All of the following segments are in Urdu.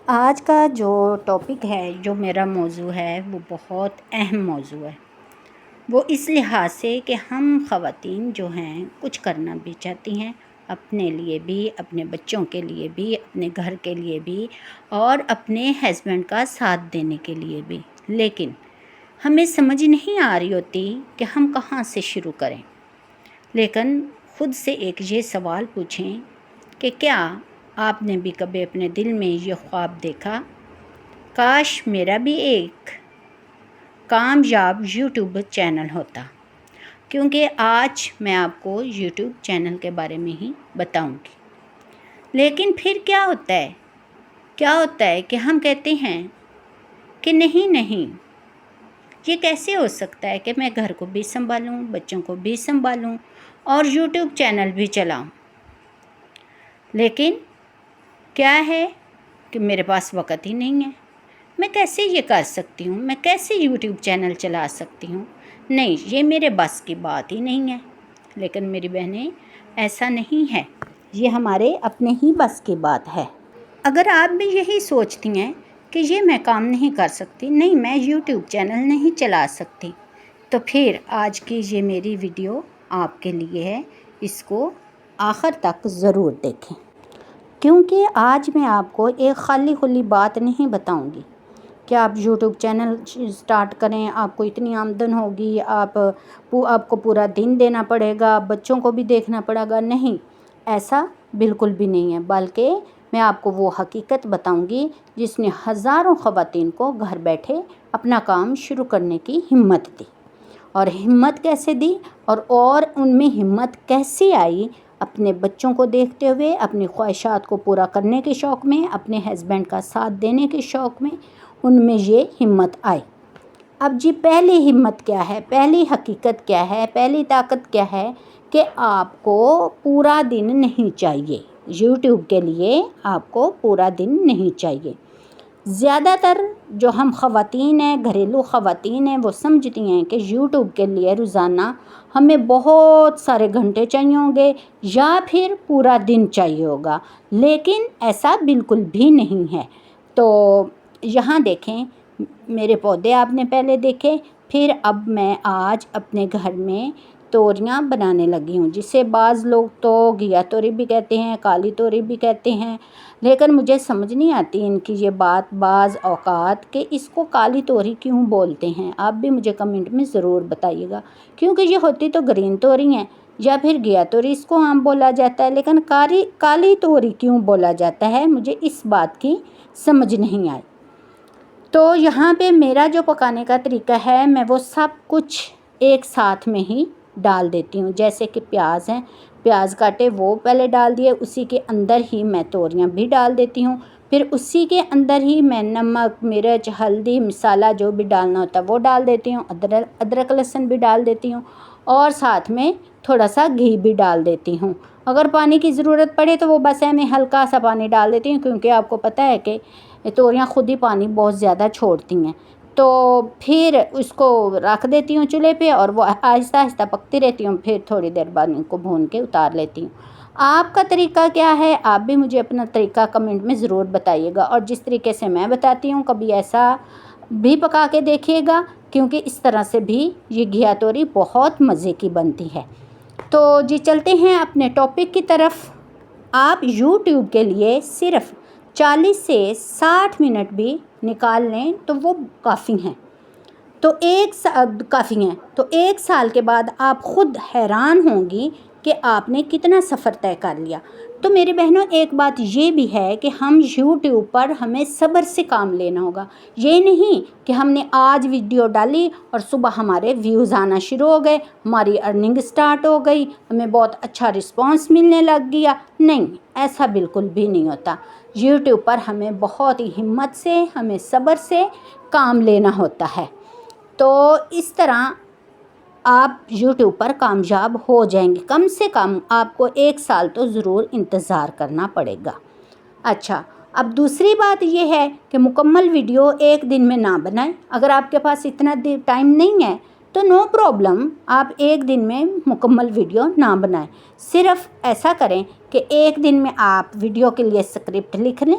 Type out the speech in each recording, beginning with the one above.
آج کا جو ٹاپک ہے، جو میرا موضوع ہے، وہ بہت اہم موضوع ہے۔ وہ اس لحاظ سے کہ ہم خواتین جو ہیں کچھ کرنا بھی چاہتی ہیں، اپنے لیے بھی، اپنے بچوں کے لیے بھی، اپنے گھر کے لیے بھی اور اپنے ہسبینڈ کا ساتھ دینے کے لیے بھی، لیکن ہمیں سمجھ نہیں آ رہی ہوتی کہ ہم کہاں سے شروع کریں۔ لیکن خود سے ایک یہ سوال پوچھیں کہ کیا آپ نے بھی کبھی اپنے دل میں یہ خواب دیکھا، کاش میرا بھی ایک کامیاب یوٹیوب چینل ہوتا؟ کیونکہ آج میں آپ کو یوٹیوب چینل کے بارے میں ہی بتاؤں گی۔ لیکن پھر کیا ہوتا ہے کہ ہم کہتے ہیں کہ نہیں، یہ کیسے ہو سکتا ہے کہ میں گھر کو بھی سنبھالوں، بچوں کو بھی سنبھالوں اور یوٹیوب چینل بھی چلاؤں۔ لیکن کیا ہے کہ میرے پاس وقت ہی نہیں ہے، میں کیسے یہ کر سکتی ہوں، میں کیسے یوٹیوب چینل چلا سکتی ہوں؟ نہیں، یہ میرے بس کی بات ہی نہیں ہے۔ لیکن میری بہنیں، ایسا نہیں ہے، یہ ہمارے اپنے ہی بس کی بات ہے۔ اگر آپ بھی یہی سوچتی ہیں کہ یہ میں کام نہیں کر سکتی، نہیں میں یوٹیوب چینل نہیں چلا سکتی، تو پھر آج کی یہ میری ویڈیو آپ کے لیے ہے، اس کو آخر تک ضرور دیکھیں، کیونکہ آج میں آپ کو ایک خالی خلی بات نہیں بتاؤں گی کہ آپ یوٹیوب چینل سٹارٹ کریں، آپ کو اتنی آمدن ہوگی، آپ کو پورا دن دینا پڑے گا، بچوں کو بھی دیکھنا پڑے گا۔ نہیں، ایسا بالکل بھی نہیں ہے، بلکہ میں آپ کو وہ حقیقت بتاؤں گی جس نے ہزاروں خواتین کو گھر بیٹھے اپنا کام شروع کرنے کی ہمت دی، اور ہمت کیسے دی اور ان میں ہمت کیسی آئی، اپنے بچوں کو دیکھتے ہوئے، اپنی خواہشات کو پورا کرنے کے شوق میں، اپنے ہسبینڈ کا ساتھ دینے کے شوق میں ان میں یہ ہمت آئی۔ اب جی پہلی ہمت کیا ہے، پہلی حقیقت کیا ہے، پہلی طاقت کیا ہے کہ آپ کو پورا دن نہیں چاہیے، یوٹیوب کے لیے آپ کو پورا دن نہیں چاہیے۔ زیادہ تر جو ہم خواتین ہیں، گھریلو خواتین ہیں، وہ سمجھتی ہیں کہ یوٹیوب کے لیے روزانہ ہمیں بہت سارے گھنٹے چاہیے ہوں گے یا پھر پورا دن چاہیے ہوگا، لیکن ایسا بالکل بھی نہیں ہے۔ تو یہاں دیکھیں، میرے پودے آپ نے پہلے دیکھے، پھر اب میں آج اپنے گھر میں توریاں بنانے لگی ہوں، جسے بعض لوگ تو گھیا توری بھی کہتے ہیں، کالی توری بھی کہتے ہیں، لیکن مجھے سمجھ نہیں آتی ان کی یہ بات بعض اوقات کہ اس کو کالی توری کیوں بولتے ہیں۔ آپ بھی مجھے کمنٹ میں ضرور بتائیے گا، کیونکہ یہ ہوتی تو گرین توری ہیں، یا پھر گھیا توری اس کو عام بولا جاتا ہے، لیکن کالی توری کیوں بولا جاتا ہے، مجھے اس بات کی سمجھ نہیں آئی۔ تو یہاں پہ میرا جو پکانے کا طریقہ ہے، میں وہ سب کچھ ایک ساتھ میں ہی ڈال دیتی ہوں۔ جیسے کہ پیاز ہیں، پیاز کاٹے وہ پہلے ڈال دیے، اسی کے اندر ہی میں توریاں بھی ڈال دیتی ہوں، پھر اسی کے اندر ہی میں نمک، مرچ، ہلدی، مسالہ جو بھی ڈالنا ہوتا ہے وہ ڈال دیتی ہوں، ادرک لہسن بھی ڈال دیتی ہوں، اور ساتھ میں تھوڑا سا گھی بھی ڈال دیتی ہوں۔ اگر پانی کی ضرورت پڑے تو وہ بس ہے، میں ہلکا سا پانی ڈال دیتی ہوں، کیونکہ آپ کو پتہ ہے کہ توریاں خود ہی پانی بہت زیادہ چھوڑتی ہیں۔ تو پھر اس کو رکھ دیتی ہوں چولہے پہ، اور وہ آہستہ آہستہ پکتی رہتی ہوں، پھر تھوڑی دیر بعد ان کو بھون کے اتار لیتی ہوں۔ آپ کا طریقہ کیا ہے؟ آپ بھی مجھے اپنا طریقہ کمنٹ میں ضرور بتائیے گا، اور جس طریقے سے میں بتاتی ہوں کبھی ایسا بھی پکا کے دیکھیے گا، کیونکہ اس طرح سے بھی یہ گھیا توری بہت مزے کی بنتی ہے۔ تو جی چلتے ہیں اپنے ٹاپک کی طرف۔ آپ یوٹیوب کے لیے صرف 40 سے 60 منٹ بھی نکال لیں تو وہ کافی ہیں، تو ایک سال کے بعد آپ خود حیران ہوں گی کہ آپ نے کتنا سفر طے کر لیا۔ تو میری بہنوں، ایک بات یہ بھی ہے کہ ہم یوٹیوب پر ہمیں صبر سے کام لینا ہوگا۔ یہ نہیں کہ ہم نے آج ویڈیو ڈالی اور صبح ہمارے ویوز آنا شروع ہو گئے، ہماری ارننگ سٹارٹ ہو گئی، ہمیں بہت اچھا رسپانس ملنے لگ گیا۔ نہیں، ایسا بالکل بھی نہیں ہوتا۔ یوٹیوب پر ہمیں بہت ہی ہمت سے، ہمیں صبر سے کام لینا ہوتا ہے۔ تو اس طرح آپ یوٹیوب پر کامیاب ہو جائیں گے۔ کم سے کم آپ کو 1 سال تو ضرور انتظار کرنا پڑے گا۔ اچھا، اب دوسری بات یہ ہے کہ مکمل ویڈیو ایک دن میں نہ بنائیں۔ اگر آپ کے پاس اتنا ٹائم نہیں ہے تو نو پرابلم، آپ ایک دن میں مکمل ویڈیو نہ بنائیں۔ صرف ایسا کریں کہ ایک دن میں آپ ویڈیو کے لیے اسکرپٹ لکھ لیں،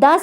10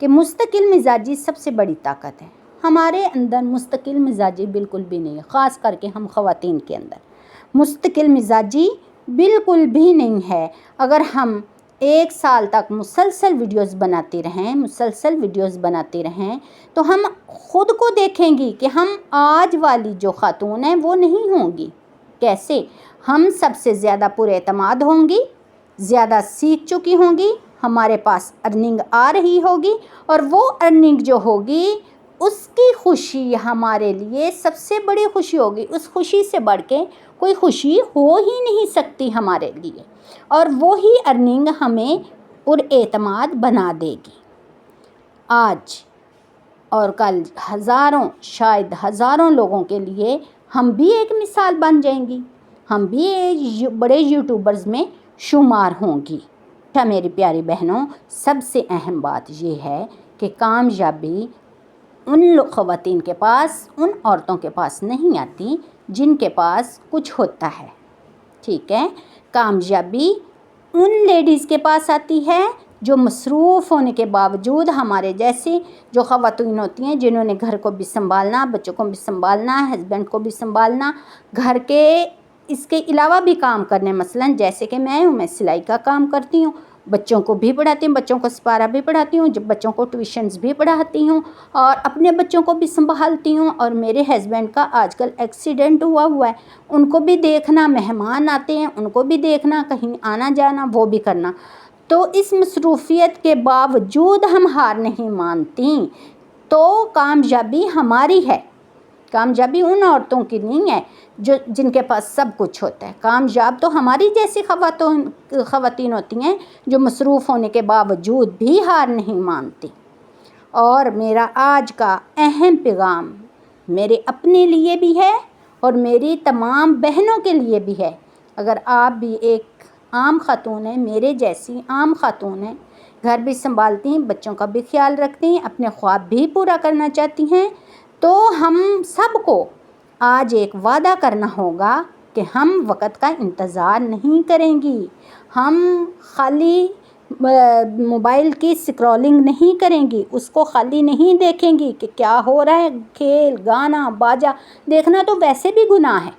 کہ مستقل مزاجی سب سے بڑی طاقت ہے. ہمارے اندر مستقل مزاجی بالکل بھی نہیں ہے، خاص کر کے ہم خواتین کے اندر مستقل مزاجی بالکل بھی نہیں ہے. اگر ہم 1 سال تک مسلسل ویڈیوز بناتے رہیں تو ہم خود کو دیکھیں گی کہ ہم آج والی جو خاتون ہیں وہ نہیں ہوں گی. کیسے؟ ہم سب سے زیادہ پر اعتماد ہوں گی، زیادہ سیکھ چکی ہوں گی، ہمارے پاس ارننگ آ رہی ہوگی، اور وہ ارننگ جو ہوگی اس کی خوشی ہمارے لیے سب سے بڑی خوشی ہوگی. اس خوشی سے بڑھ کے کوئی خوشی ہو ہی نہیں سکتی ہمارے لیے، اور وہی ارننگ ہمیں پر اعتماد بنا دے گی. آج اور کل ہزاروں، شاید ہزاروں لوگوں کے لیے ہم بھی ایک مثال بن جائیں گی، ہم بھی بڑے یوٹیوبرز میں شمار ہوں گی. اچھا میری پیاری بہنوں، سب سے اہم بات یہ ہے کہ کامیابی ان خواتین کے پاس، ان عورتوں کے پاس نہیں آتی جن کے پاس کچھ ہوتا ہے. ٹھیک ہے؟ کامیابی ان لیڈیز کے پاس آتی ہے جو مصروف ہونے کے باوجود ہمارے جیسی جو خواتین ہوتی ہیں، جنہوں نے گھر کو بھی سنبھالنا، بچوں کو بھی سنبھالنا، ہسبینڈ کو بھی سنبھالنا، گھر کے اس کے علاوہ بھی کام کرنے، مثلاً جیسے کہ میں سلائی کا کام کرتی ہوں، بچوں کو بھی پڑھاتی ہوں، بچوں کو سپارہ بھی پڑھاتی ہوں، جب بچوں کو ٹیوشنز بھی پڑھاتی ہوں، اور اپنے بچوں کو بھی سنبھالتی ہوں. اور میرے ہسبینڈ کا آج کل ایکسیڈنٹ ہوا ہے، ان کو بھی دیکھنا، مہمان آتے ہیں ان کو بھی دیکھنا، کہیں آنا جانا وہ بھی کرنا. تو اس مصروفیت کے باوجود ہم ہار نہیں مانتی. تو کامیابی ہماری ہے، کامیابی ان عورتوں کی نہیں ہے جن کے پاس سب کچھ ہوتا ہے. کامیاب تو ہماری جیسی خواتین ہوتی ہیں جو مصروف ہونے کے باوجود بھی ہار نہیں مانتی. اور میرا آج کا اہم پیغام میرے اپنے لیے بھی ہے اور میری تمام بہنوں کے لیے بھی ہے. اگر آپ بھی ایک عام خاتون ہیں، میرے جیسی عام خاتون ہیں، گھر بھی سنبھالتی ہیں، بچوں کا بھی خیال رکھتی ہیں، اپنے خواب بھی پورا کرنا چاہتی ہیں، تو ہم سب کو آج ایک وعدہ کرنا ہوگا کہ ہم وقت کا انتظار نہیں کریں گی. ہم خالی موبائل کی سکرولنگ نہیں کریں گی، اس کو خالی نہیں دیکھیں گی کہ کیا ہو رہا ہے. کھیل، گانا، باجا دیکھنا تو ویسے بھی گناہ ہے،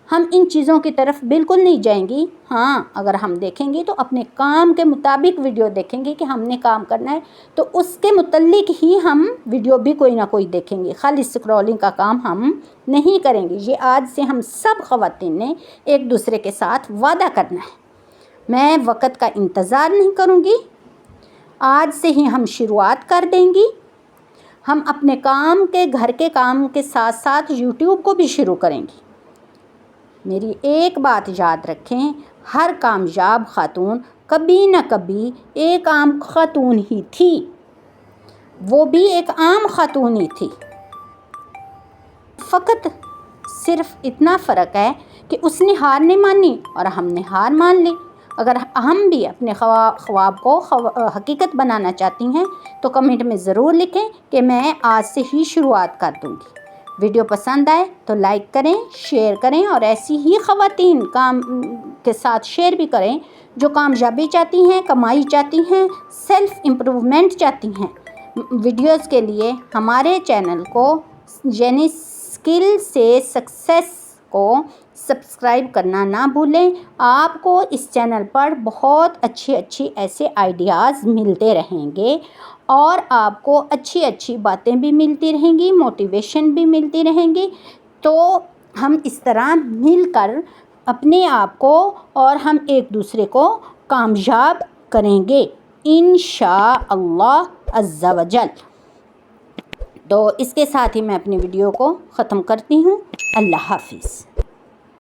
ہم ان چیزوں کی طرف بالکل نہیں جائیں گی. ہاں اگر ہم دیکھیں گی تو اپنے کام کے مطابق ویڈیو دیکھیں گی کہ ہم نے کام کرنا ہے، تو اس کے متعلق ہی ہم ویڈیو بھی کوئی نہ کوئی دیکھیں گے. خالی سکرولنگ کا کام ہم نہیں کریں گے. یہ آج سے ہم سب خواتین نے ایک دوسرے کے ساتھ وعدہ کرنا ہے. میں وقت کا انتظار نہیں کروں گی، آج سے ہی ہم شروعات کر دیں گی. ہم اپنے کام کے، گھر کے کام کے ساتھ ساتھ یوٹیوب کو بھی شروع کریں گی. میری ایک بات یاد رکھیں، ہر کامیاب خاتون کبھی نہ کبھی ایک عام خاتون ہی تھی، وہ بھی ایک عام خاتون ہی تھی. فقط صرف اتنا فرق ہے کہ اس نے ہار نہیں مانی اور ہم نے ہار مان لی. اگر ہم بھی اپنے خواب کو حقیقت بنانا چاہتی ہیں تو کمنٹ میں ضرور لکھیں کہ میں آج سے ہی شروعات کر دوں گی. ویڈیو پسند آئے تو لائک کریں، شیئر کریں، اور ایسی ہی خواتین کام کے ساتھ شیئر بھی کریں جو کامیابی چاہتی ہیں، کمائی چاہتی ہیں، سیلف امپروومنٹ چاہتی ہیں. ویڈیوز کے لیے ہمارے چینل کو یعنی اسکل سے سکسیس کو سبسکرائب کرنا نہ بھولیں. آپ کو اس چینل پر بہت اچھی ایسے آئیڈیاز ملتے رہیں گے، اور آپ کو اچھی باتیں بھی ملتی رہیں گی، موٹیویشن بھی ملتی رہیں گی. تو ہم اس طرح مل کر اپنے آپ کو اور ہم ایک دوسرے کو کامیاب کریں گے انشاءاللہ عز و جل. تو اس کے ساتھ ہی میں اپنی ویڈیو کو ختم کرتی ہوں. اللہ حافظ.